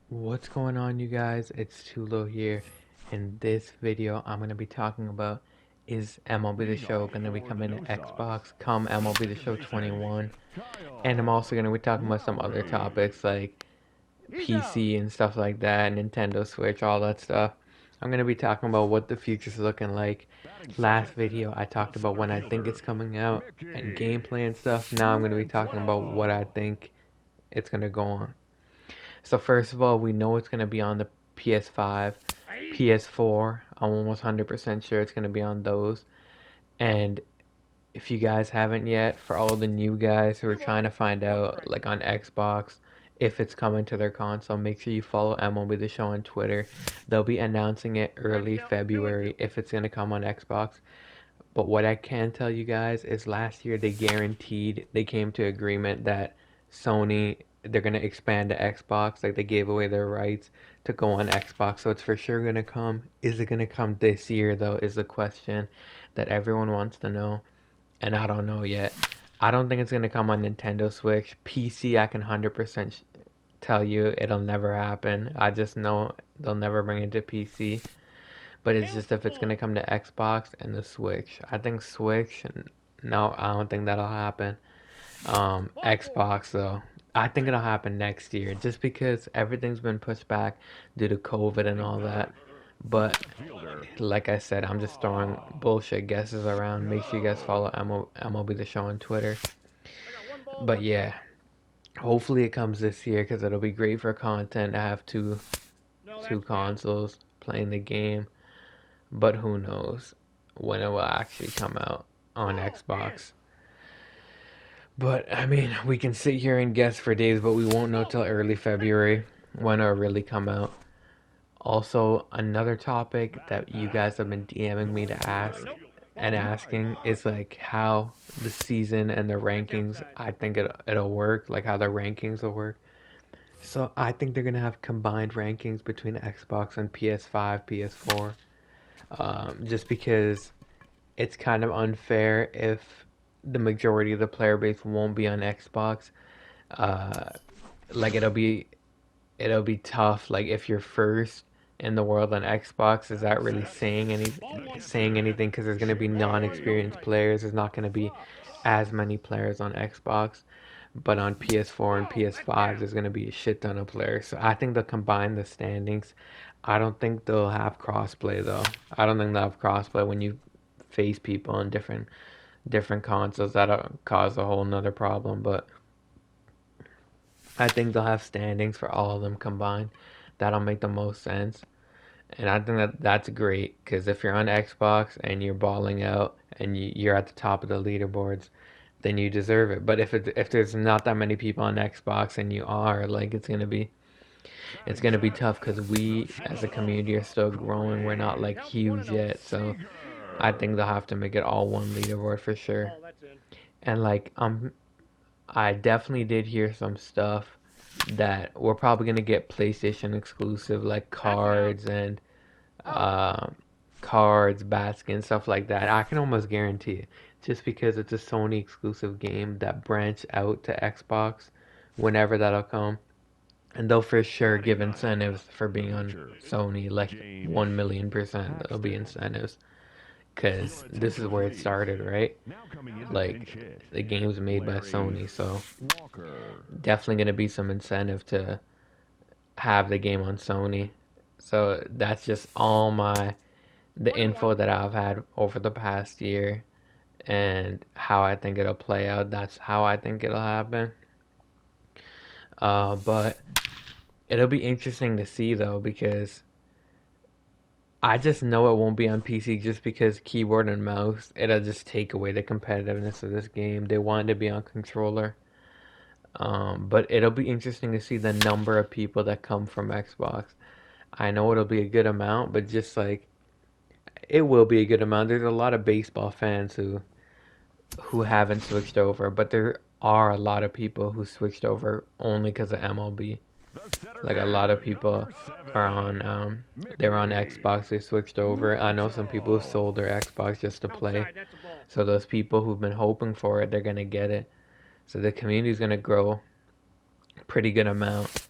What's going on, you guys? It's Tulo here. In this video, I'm going to be talking about, is MLB The Show going to be coming to Xbox come MLB The Show 21? And I'm also going to be talking about some other topics like PC and stuff like that, Nintendo Switch, all that stuff. I'm going to be talking about what the future's looking like. Last video, I talked about when I think it's coming out and gameplay and stuff. Now I'm going to be talking about what I think it's going to go on. So first of all, we know it's going to be on the PS5, PS4. I'm almost 100% sure it's going to be on those. And if you guys haven't yet, for all the new guys who are trying to find out, like on Xbox, if it's coming to their console, make sure you follow MLB The Show on Twitter. They'll be announcing it early February if it's going to come on Xbox. But what I can tell you guys is last year they came to agreement that Sony, they're gonna expand to Xbox, like they gave away their rights to go on Xbox, so it's for sure gonna come. Is it gonna come this year though, is the question that everyone wants to know, and I don't know yet. I don't think it's gonna come on Nintendo Switch. PC, I can 100% tell you it'll never happen. I just know they'll never bring it to PC. But it's just if it's gonna come to Xbox and the Switch. I think Switch, no, I don't think that'll happen. Xbox though, I think it'll happen next year, just because everything's been pushed back due to COVID and all that. But like I said, I'm just throwing bullshit guesses around. Make sure you guys follow MLB The Show on Twitter. But yeah, hopefully it comes this year because it'll be great for content to have two consoles playing the game. But who knows when it will actually come out on Xbox. But I mean, we can sit here and guess for days, but we won't know till early February when it'll really come out. Also, another topic that you guys have been DMing me to ask and asking is like how the season and the rankings, I think it'll work, like how the rankings will work. So I think they're gonna have combined rankings between Xbox and PS5, PS4. Just because it's kind of unfair if the majority of the player base won't be on Xbox. Uh, like it'll be tough. Like if you're first in the world on Xbox, is that really saying anything? Because there's gonna be non-experienced players. There's not gonna be as many players on Xbox. But on PS4 and PS5, there's gonna be a shit ton of players. So I think they'll combine the standings. I don't think they'll have crossplay though. I don't think they'll have crossplay when you face people on different consoles. That'll cause a whole nother problem. But I think they'll have standings for all of them combined. That'll make the most sense. And I think that's great because if you're on Xbox and you're balling out and you're at the top of the leaderboards, then you deserve it. But if there's not that many people on Xbox and you are, like it's gonna be tough because we as a community are still growing. We're not like huge yet, so I think they'll have to make it all one leaderboard for sure. And like I definitely did hear some stuff that we're probably gonna get PlayStation exclusive, like cards and uh, cards, baskets, stuff like that. I can almost guarantee it, just because it's a Sony exclusive game that branch out to Xbox whenever that'll come. And they'll for sure give incentives for being on Sony, like 1,000,000%. There'll be incentives because this is where it started, right? Like the game's made by Sony, so definitely gonna be some incentive to have the game on Sony. So that's just all the info that I've had over the past year and how I think it'll play out. That's how I think it'll happen. But it'll be interesting to see though because I just know it won't be on PC just because keyboard and mouse, it'll just take away the competitiveness of this game. They want it to be on controller. But it'll be interesting to see the number of people that come from Xbox. I know it'll be a good amount, but just like it will be a good amount. There's a lot of baseball fans who haven't switched over, but there are a lot of people who switched over only because of MLB. Like a lot of people are on they're on Xbox, they switched over. I know some people who sold their Xbox just to play. So those people who've been hoping for it, they're gonna get it. So the community's gonna grow a pretty good amount.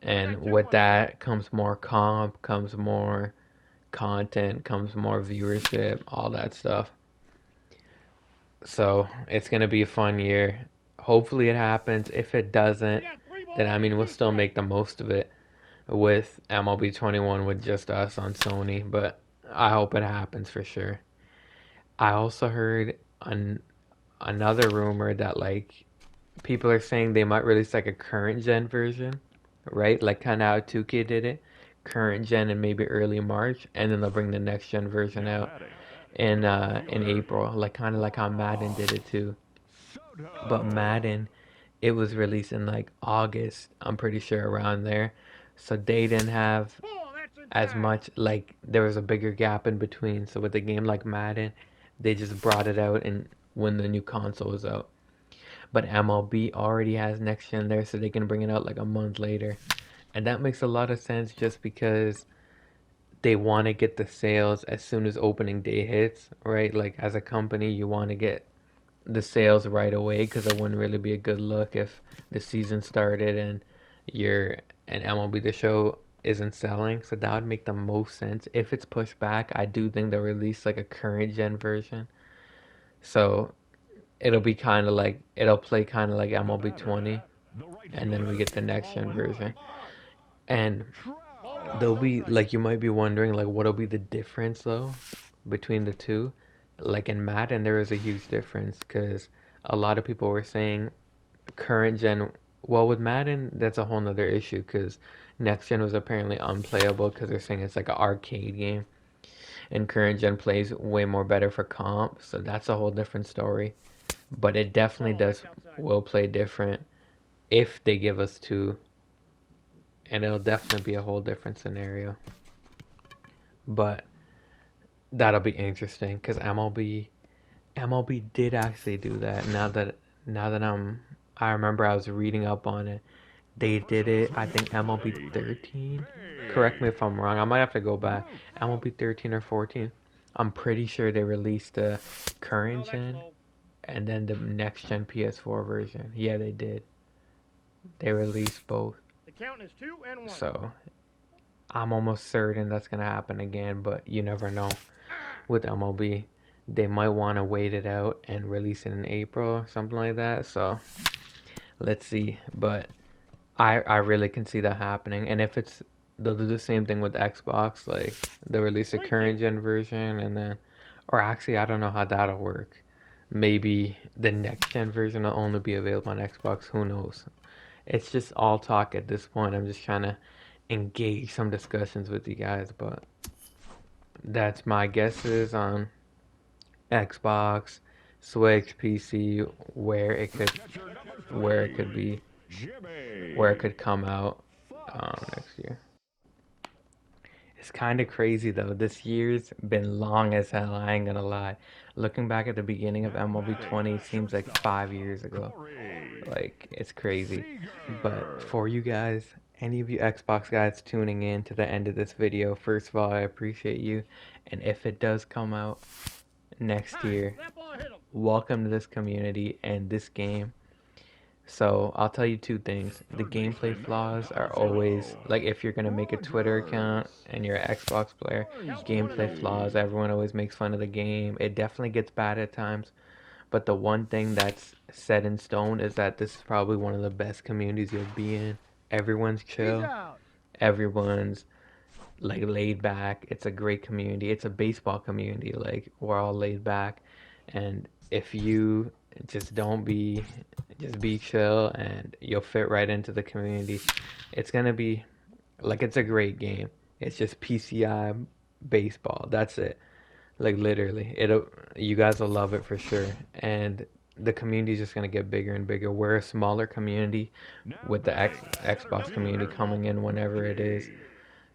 And with that comes more comp, comes more content, comes more viewership, all that stuff. So it's gonna be a fun year. Hopefully it happens. If it doesn't, then I mean we'll still make the most of it with MLB 21 with just us on Sony. But I hope it happens for sure. I also heard another rumor that like people are saying they might release like a current gen version, right? Like kind of how 2K did it, current gen in maybe early March, and then they'll bring the next gen version out in April, like kind of like how Madden did it too. But Madden, it was released in like August, I'm pretty sure around there. So they didn't have as much, like there was a bigger gap in between. So with a game like Madden, they just brought it out and when the new console was out. But MLB already has next gen there, so they can bring it out like a month later. And that makes a lot of sense just because they want to get the sales as soon as opening day hits, right? Like as a company, you want to get the sales right away because it wouldn't really be a good look if the season started and you're and MLB The Show isn't selling. So that would make the most sense. If it's pushed back, I do think they'll release like a current gen version. So it'll be kind of like it'll play kind of like MLB 20, and then we get the next gen version. And there'll be like you might be wondering like what'll be the difference though between the two. Like in Madden, there is a huge difference because a lot of people were saying current gen. Well, with Madden, that's a whole nother issue because next gen was apparently unplayable because they're saying it's like an arcade game, and current gen plays way more better for comp. So that's a whole different story. But it definitely does will play different if they give us two, and it'll definitely be a whole different scenario. But that'll be interesting because MLB did actually do that. Now that I remember I was reading up on it. They did it. I think MLB 13. Correct me if I'm wrong. I might have to go back. MLB 13 or 14. I'm pretty sure they released the current gen and then the next gen PS4 version. Yeah, they did. They released both. So I'm almost certain that's gonna happen again, but you never know. With MLB, they might want to wait it out and release it in April or something like that. So let's see. But I really can see that happening. And if it's they'll do the same thing with Xbox, like they'll release a current gen version and then or actually I don't know how that'll work. Maybe the next gen version will only be available on Xbox, who knows? It's just all talk at this point. I'm just trying to engage some discussions with you guys, but that's my guesses on Xbox, Switch, PC, where it could be, where it could come out next year. It's kind of crazy though. This year's been long as hell. I ain't gonna lie. Looking back at the beginning of MLB 20 seems like 5 years ago. Like it's crazy. But for you guys, any of you Xbox guys tuning in to the end of this video, first of all, I appreciate you. And if it does come out next year, welcome to this community and this game. So I'll tell you two things. The gameplay flaws are always like if you're gonna make a Twitter account and you're an Xbox player, gameplay flaws, everyone always makes fun of the game. It definitely gets bad at times. But the one thing that's set in stone is that this is probably one of the best communities you'll be in. Everyone's chill. Everyone's like laid back. It's a great community. It's a baseball community. Like we're all laid back, and if you just don't be, just be chill, and you'll fit right into the community. It's gonna be like it's a great game. It's just PCI baseball. That's it. Like literally, it'll you guys will love it for sure, and the community is just gonna get bigger and bigger. We're a smaller community with the Xbox community coming in whenever it is.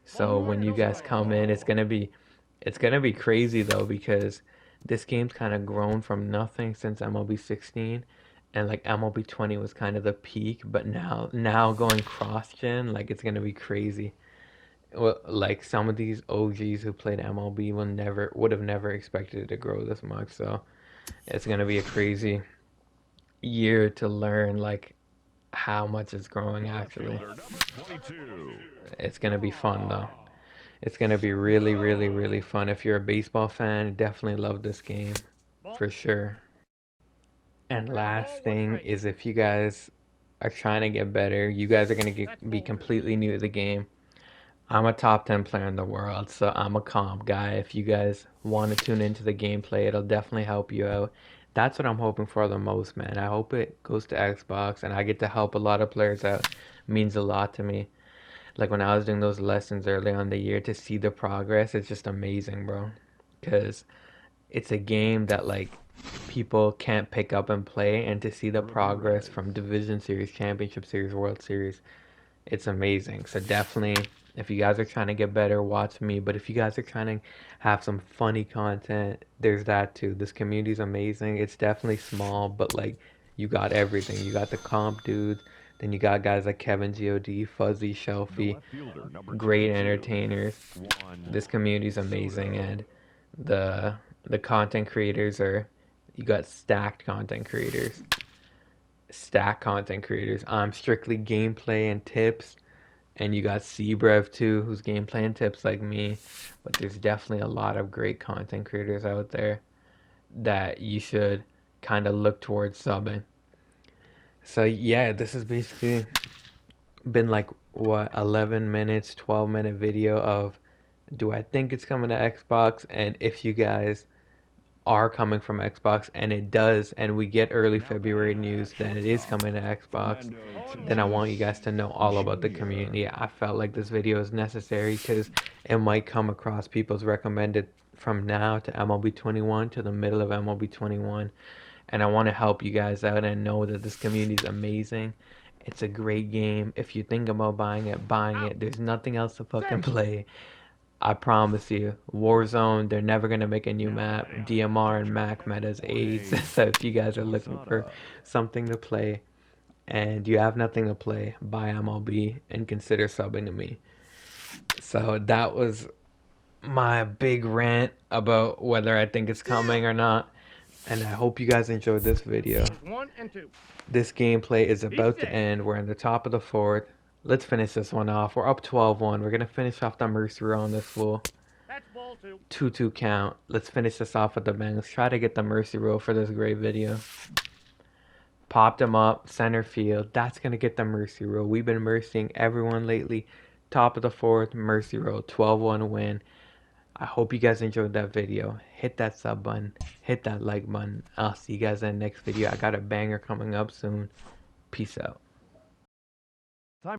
So when you guys come in, it's gonna be crazy though because this game's kind of grown from nothing since MLB 16, and like MLB 20 was kind of the peak, but now going cross gen, like it's gonna be crazy. Well, like some of these OGs who played MLB would have never expected it to grow this much. So it's gonna be a crazy year to learn like how much it's growing actually. It's gonna be fun though. It's gonna be really, really, really fun. If you're a baseball fan, definitely love this game for sure. And last thing is if you guys are trying to get better, you guys are be completely new to the game. I'm a top 10 player in the world, so I'm a comp guy. If you guys want to tune into the gameplay, it'll definitely help you out. That's what I'm hoping for the most, man. I hope it goes to Xbox and I get to help a lot of players out. It means a lot to me. Like when I was doing those lessons early on the year to see the progress, it's just amazing, bro. Because it's a game that like people can't pick up and play, and to see the progress from Division Series, Championship Series, World Series, it's amazing. So definitely, if you guys are trying to get better, watch me. But if you guys are trying to have some funny content, there's that too. This community is amazing. It's definitely small, but like you got everything. You got the comp dudes, then you got guys like Kevin God, Fuzzy, Shelfie, great entertainers. This community is amazing, and the the content creators are, you got stacked content creators. Stack content creators. I'm strictly gameplay and tips, and you got Cbrev too, who's gameplay and tips like me. But there's definitely a lot of great content creators out there that you should kind of look towards subbing. So yeah, this has basically been like what 11 minutes, 12-minute video of do I think it's coming to Xbox, and if you guys are coming from Xbox and it does, and we get early February news that it is coming to Xbox, then I want you guys to know all about the community. I felt like this video is necessary because it might come across people's recommended from now to MLB 21 to the middle of MLB 21, and I want to help you guys out and know that this community is amazing. It's a great game. If you think about buying it, buying it. There's nothing else to fucking play. I promise you, Warzone, they're never gonna make a new map. DMR and Mac metas AIDS. So if you guys are looking for something to play and you have nothing to play, buy MLB and consider subbing to me. So that was my big rant about whether I think it's coming or not. And I hope you guys enjoyed this video. This gameplay is about to end. We're in the top of the fourth. Let's finish this one off. We're up 12-1. We're going to finish off the Mercy row on this fool. 2-2 count. Let's finish this off with the bang. Let's try to get the Mercy row for this great video. Popped him up. Center field. That's going to get the Mercy row. We've been mercying everyone lately. Top of the fourth. Mercy row. 12-1 win. I hope you guys enjoyed that video. Hit that sub button. Hit that like button. I'll see you guys in the next video. I got a banger coming up soon. Peace out.